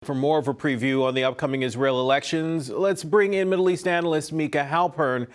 For more of a preview on the upcoming Israel elections, let's bring in Middle East analyst Micah Halpern.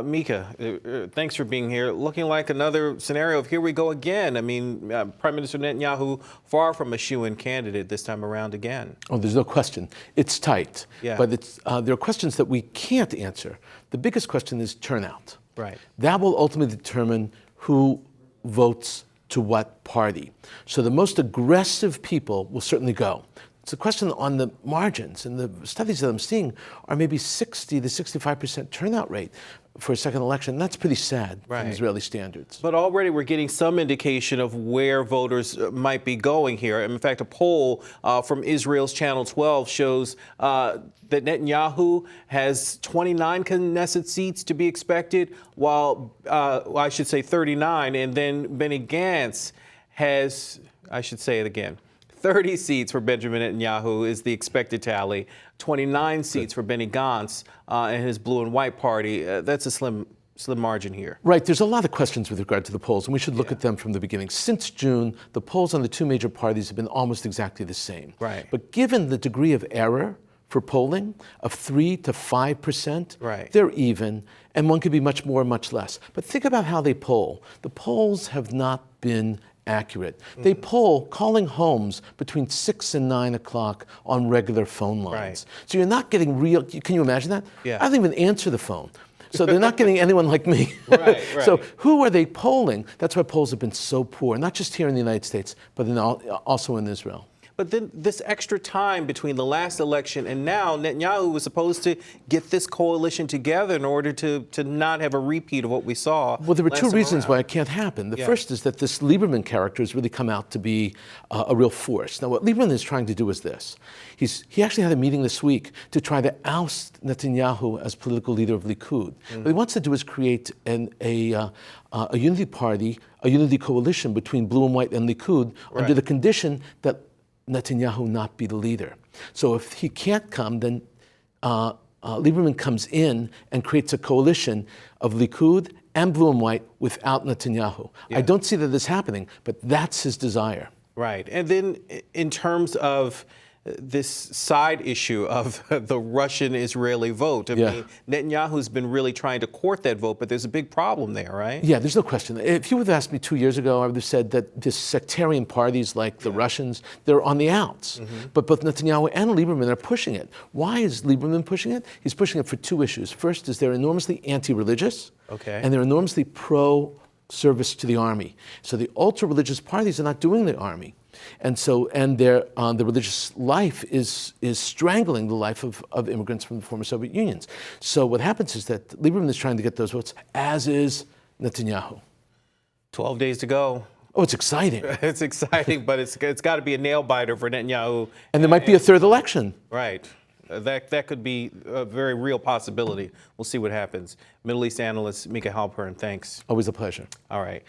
Micah, thanks for being here. Looking like another scenario of here we go again. I mean, Prime Minister Netanyahu far from a shoo-in candidate this time around again. Oh, there's no question. It's tight. Yeah. But there are questions that we can't answer. The biggest question is turnout. Right. That will ultimately determine who votes to what party. So the most aggressive people will certainly go. It's a question on the margins, and the studies that I'm seeing are maybe 60 to 65% turnout rate for a second election. That's pretty sad from Israeli standards. But already we're getting some indication of where voters might be going here. In fact, a poll from Israel's Channel 12 shows that Netanyahu has 29 Knesset seats to be expected, while I should say 39, and then Benny Gantz has, I should say it again, 30 seats for Benjamin Netanyahu is the expected tally. 29 seats for Benny Gantz and his blue and white party. That's a slim margin here. Right. There's a lot of questions with regard to the polls, and we should look at them from the beginning. Since June, the polls on the two major parties have been almost exactly the same. Right. But given the degree of error for polling of 3 to 5%, they're even, and one could be much more, much less. But think about how they poll. The polls have not been accurate. They poll calling homes between 6 and 9 o'clock on regular phone lines. So you're not getting real, can you imagine that? Yeah. I don't even answer the phone. So they're not getting anyone like me. So who are they polling? That's why polls have been so poor, not just here in the United States, but also in Israel. But then this extra time between the last election and now, Netanyahu was supposed to get this coalition together in order to not have a repeat of what we saw. Well, there were two reasons why it can't happen. The first is that this Lieberman character has really come out to be a real force. Now, what Lieberman is trying to do is this. He actually had a meeting this week to try to oust Netanyahu as political leader of Likud. What he wants to do is create a unity party, a unity coalition between blue and white and Likud under the condition that Netanyahu not be the leader. So if he can't come, then Lieberman comes in and creates a coalition of Likud and blue and white without Netanyahu. I don't see that this happening, but that's his desire. Right. And then in terms of this side issue of the Russian-Israeli vote. I mean, Netanyahu's been really trying to court that vote, but there's a big problem there, right? Yeah, there's no question. If you would have asked me 2 years ago, I would have said that this sectarian parties like the Russians, they're on the outs. But both Netanyahu and Lieberman are pushing it. Why is Lieberman pushing it? He's pushing it for two issues. First is they're enormously anti-religious, and they're enormously pro-service to the army. So the ultra-religious parties are not doing the army. And so, the religious life is strangling the life of immigrants from the former Soviet Unions. So what happens is that Lieberman is trying to get those votes, as is Netanyahu. 12 days to go. Oh, it's exciting. It's exciting, but it's got to be a nail biter for Netanyahu. And there might be a third election. Right. That could be a very real possibility. We'll see what happens. Middle East analyst Micah Halpern, thanks. Always a pleasure. All right.